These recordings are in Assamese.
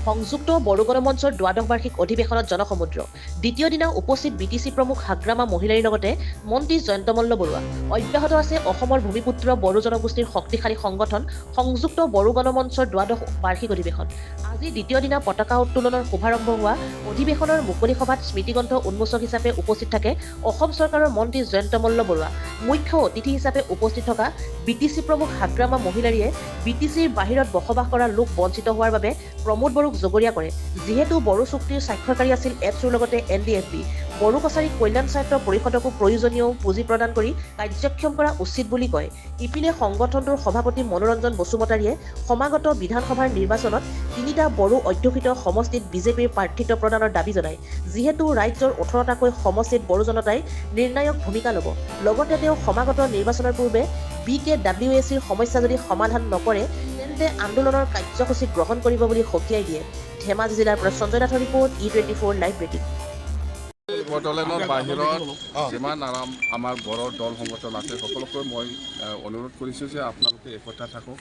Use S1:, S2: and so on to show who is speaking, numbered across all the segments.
S1: সংযুক্ত বড়ো গণমঞ্চৰ দ্বাদশ বাৰ্ষিক অধিৱেশনত জনসমুদ্ৰ দ্বিতীয় দিনা উপস্থিত বিটিচি প্ৰমুখ হাগ্ৰামা মহিলাৰ লগতে মন্ত্ৰী জয়ন্ত মল্ল বৰুৱা অব্যাহত আছে অসমৰ ভূমিপুত্ৰ বড়ো জনগোষ্ঠীৰ শক্তিশালী সংগঠন সংযুক্ত বড়ো গণমঞ্চৰ দ্বাদশ বাৰ্ষিক অধিৱেশন আজি দ্বিতীয় দিনা পতাকা উত্তোলনৰ শুভাৰম্ভ হোৱা অধিৱেশনৰ মুকলি সভাত স্মৃতিগ্ৰন্থ উন্মোচক হিচাপে উপস্থিত থাকে অসম চৰকাৰৰ মন্ত্ৰী জয়ন্ত মল্ল বৰুৱা মুখ্য অতিথি হিচাপে উপস্থিত থকা বিটিচি প্ৰমুখ হাগ্ৰামা মহিলাৰীয়ে বিটিচিৰ বাহিৰত বসবাস কৰা লোক বঞ্চিত হোৱাৰ বাবে প্ৰমোদ বড়োক জগৰীয়া কৰে যিহেতু বড়ো চুক্তিৰ স্বাক্ষৰকাৰী আছিল এপছুৰ লগতে NDFB বড়ো কছাৰী কল্যাণ স্বায়ত্ত পৰিষদকো প্ৰয়োজনীয় পুঁজি প্ৰদান কৰি কাৰ্যক্ষম কৰা উচিত বুলি কয় ইপিনে সংগঠনটোৰ সভাপতি মনোৰঞ্জন বসুমতাৰীয়ে সমাগত বিধানসভাৰ নিৰ্বাচনত তিনিটা বড়ো অধ্যুষিত সমষ্টিত বিজেপিৰ প্ৰাৰ্থিত্ব প্ৰদানৰ দাবী জনায় যিহেতু ৰাজ্যৰ 18টাকৈ সমষ্টিত বড়ো জনতাই নিৰ্ণায়ক ভূমিকা ল'ব লগতে তেওঁ সমাগত নিৰ্বাচনৰ পূৰ্বে BKWACৰ সমস্যা যদি সমাধান নকৰে তেন্তে আন্দোলনৰ কাৰ্যসূচী গ্ৰহণ কৰিব বুলি সকীয়াই দিয়ে ধেমাজি জিলাৰ পৰা সঞ্জয় নাথৰ ৰিপৰ্ট E24 লাইভ ব্ৰেকিং
S2: বড়োলেণ্ডৰ বাহিৰত যিমান আমাৰ বড়ো দল সংগঠন আছে সকলোকে মই অনুৰোধ কৰিছোঁ যে আপোনালোকে একতা থাকক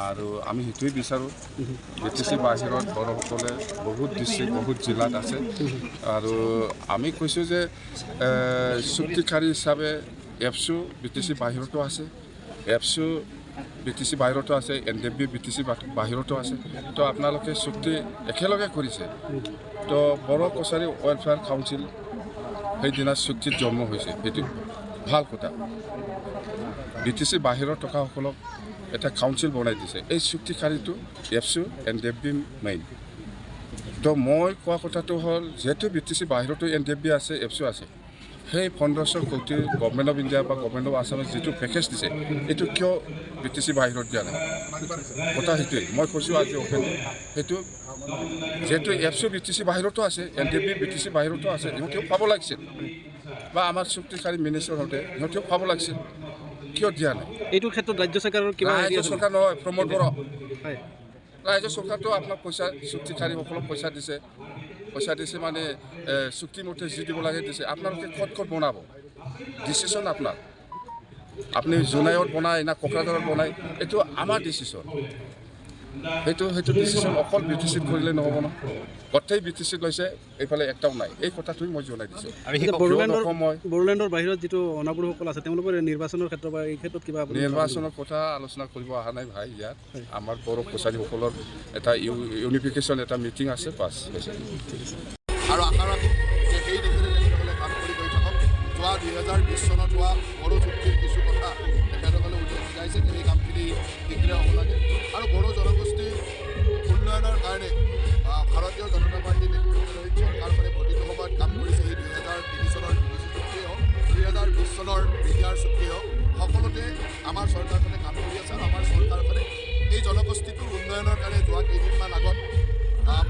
S2: আৰু আমি সেইটোৱে বিচাৰোঁ বিটিচি বাহিৰত বড়োসকলে বহুত ডিষ্ট্ৰিক্ট বহুত জিলাত আছে আৰু আমি কৈছোঁ যে চুক্তিকাৰী হিচাপে এপছু বিটিচি বাহিৰতো আছে এপছু বিটিচি বাহিৰতো আছে NDFB বিটিচি বাহিৰতো আছে তো আপোনালোকে চুক্তি একেলগে কৰিছে তো বড়ো কছাৰী ৱেলফেয়াৰ কাউন্সিল সেইদিনা চুক্তিত জন্ম হৈছে সেইটো ভাল কথা বিটিচি বাহিৰত থকাসকলক এটা কাউন্সিল বনাই দিছে এই চুক্তিকাৰীটো এপছু NDFB মেইন তো মই কোৱা কথাটো হ'ল যিহেতু বিটিচি বাহিৰতো NDFB আছে এপছু আছে সেই 1500 কোটি গভৰ্ণমেণ্ট অফ ইণ্ডিয়া বা গভৰ্ণমেণ্ট অফ আছামে যিটো পেকেজ দিছে এইটো কিয় বিটিচি বাহিৰত দিয়া নাই কথা সেইটোৱে মই কৈছোঁ আজি অপেনলি সেইটো যেহেতু এপছু বিটিচি বাহিৰতো আছে NDFB বিটিচি বাহিৰতো আছে সিহঁতেও পাব লাগিছিল বা আমাৰ চুক্তিকাৰী মিনিষ্টাৰ হওঁতে সিহঁতেও পাব লাগিছিল কিয় দিয়া নাই
S3: এইটো ক্ষেত্ৰত ৰাজ্য চৰকাৰৰ কিবা
S2: ৰাজ্য চৰকাৰ নহয় প্ৰমোদ বড়ো ৰাজ্য চৰকাৰটো আপোনাক পইচা চুক্তিকাৰীসকলক পইচা দিছে মানে চুক্তিমতে যি দিব লাগে দিছে আপোনালোকে ক'ত বনাব ডিচিশ্যন আপোনাৰ আপুনি জোনাইত বনায় না কোকৰাঝাৰত বনায় এইটো আমাৰ ডিচিশ্যন সেইটো ডিচিশ্যন অকল বিটিচিত কৰিলে নহ'ব ন গোটেই বিটিচিত লৈছে এইফালে একটাও নাই এই কথাটোৱে মই জনাই দিছোঁ
S3: বড়োলেণ্ডৰ বাহিৰত যিটো অনাবড়োসকল আছে তেওঁলোকৰ নিৰ্বাচনৰ ক্ষেত্ৰত বা এই ক্ষেত্ৰত কিবা
S2: নিৰ্বাচনৰ কথা আলোচনা কৰিব অহা নাই ভাই ইয়াত আমাৰ বড়ো কছাৰীসকলৰ এটা ইউনিফিকেশ্যন এটা মিটিং আছে বাছ
S4: আৰু আশা ৰাখোঁ যে সেই দিশে তেখেতসকলে কাম কৰি গৈ থাকক যোৱা 2020 চনত হোৱা বড়ো চুক্তিৰ কিছু কথা তেখেতসকলে বুজাইছে যে সেই কামখিনি শীঘ্ৰে হ'ব লাগে আৰু বড়ো জনগোষ্ঠীৰ উন্নয়নৰ কাৰণে ভাৰতীয় জনতা পাৰ্টীৰ নেতৃত্বাধীন চৰকাৰখনে প্ৰতিটো সময়ত কাম কৰিছে এই 2003 চনৰ চুক্তিয়েই হওক 2020 চনৰ বিটিআৰ চুক্তিয়েই হওক সকলোতে আমাৰ চৰকাৰখনে কাম কৰি আছে আৰু আমাৰ চৰকাৰখনে এই জনগোষ্ঠীটোৰ উন্নয়নৰ কাৰণে যোৱা কেইদিনমান আগত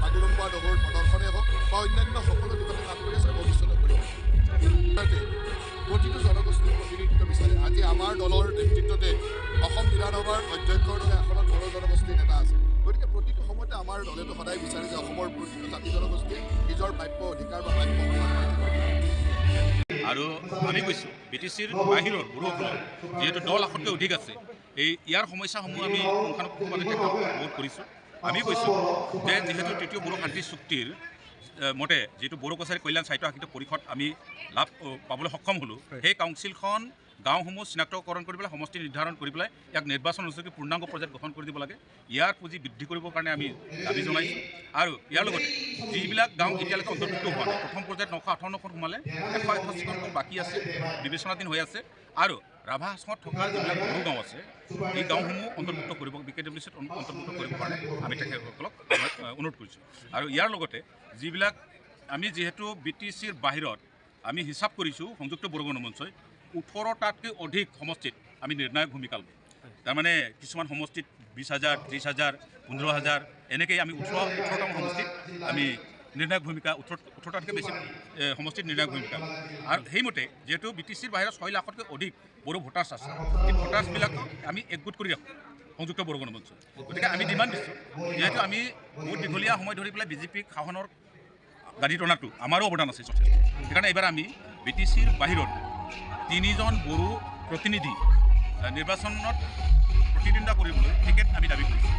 S4: বাগুৰুম্বা নগৰ প্ৰদৰ্শনেই হওক বা অন্যান্য সকলো দিশতে কাম কৰি আছে ভৱিষ্যতে কৰিব প্ৰতিটো জনগোষ্ঠীৰ প্ৰতিনিধিত্ব বিচাৰে আজি আমাৰ দলৰ নেতৃত্বতে অসম বিধানসভাৰ অধ্যক্ষৰ দৰে আসনত বড়ো জনগোষ্ঠীৰ নেতা আছে গতিকে প্ৰতিটো সময়তে আমাৰ দলেতো সদায় বিচাৰে যে অসমৰ প্ৰতিটো জাতি জনগোষ্ঠীয়ে নিজৰ প্ৰাপ্য অধিকাৰ বা প্ৰাপ্য সন্মান
S5: আৰু আমি কৈছোঁ বিটিচিৰ বাহিৰৰ বড়োসকলৰ যিহেতু দল লাখতকৈ অধিক আছে ইয়াৰ সমস্যাসমূহ আমি পুংখানুপুংখভাৱে বোধ কৰিছোঁ আমি কৈছোঁ যে যিহেতু তৃতীয় বড়ো শান্তি চুক্তিৰ মতে যিটো বড়ো কছাৰী কল্যাণ স্বায়ত্ত শাসিত পৰিষদ আমি লাভ পাবলৈ সক্ষম হ'লোঁ সেই কাউন্সিলখন গাঁওসমূহ চিনাক্তকৰণ কৰি পেলাই সমষ্টি নিৰ্ধাৰণ কৰি পেলাই ইয়াক নিৰ্বাচন অনুষ্ঠিত পূৰ্ণাংগ পৰ্যায়ত গঠন কৰি দিব লাগে ইয়াৰ পুঁজি বৃদ্ধি কৰিবৰ কাৰণে আমি দাবী জনাইছোঁ আৰু ইয়াৰ লগতে যিবিলাক গাঁও এতিয়ালৈকে অন্তৰ্ভুক্ত হোৱা নাই প্ৰথম পৰ্যায়ত 958খন সোমালে 161খন বাকী আছে বিবেচনাধীন হৈ আছে আৰু ৰাভা আসমত থকা যিবিলাক সৰু গাঁও আছে এই গাঁওসমূহ অন্তৰ্ভুক্ত কৰিব BKWACত অন্তৰ্ভুক্ত কৰিবৰ কাৰণে আমি তেখেতসকলক অনুৰোধ কৰিছোঁ আৰু ইয়াৰ লগতে যিবিলাক আমি যিহেতু বিটিচিৰ বাহিৰত আমি হিচাপ কৰিছোঁ সংযুক্ত বড়ো গণমঞ্চই 18টাতকৈ অধিক সমষ্টিত আমি নিৰ্ণায়ক ভূমিকা ল'ব তাৰমানে কিছুমান সমষ্টিত 20,000 30,000 15,000 এনেকৈ আমি 18টা সমষ্টিত আমি নিৰ্ণায়ক ভূমিকা 18টাতকৈ বেছি সমষ্টিত নিৰ্ণায়ক ভূমিকা আৰু সেইমতে যিহেতু বিটিচিৰ বাহিৰত 6 লাখতকৈ অধিক বড়ো ভোটাৰ্ছ আছে এই ভোটাৰ্ছবিলাকক আমি একগোট কৰি ৰাখোঁ সংযুক্ত বড়ো গণমঞ্চ গতিকে আমি ডিমাণ্ড দিছোঁ যিহেতু আমি বহুত দীঘলীয়া সময় ধৰি পেলাই বিজেপিক শাসনৰ গাড়ী টনাটো আমাৰো অৱদান আছে যথেষ্ট সেইকাৰণে এইবাৰ আমি বিটিচিৰ বাহিৰত 3জন বড়ো প্ৰতিনিধি নিৰ্বাচনত প্ৰতিদ্বন্দ্বিতা কৰিবলৈ টিকেট আমি দাবী কৰিছোঁ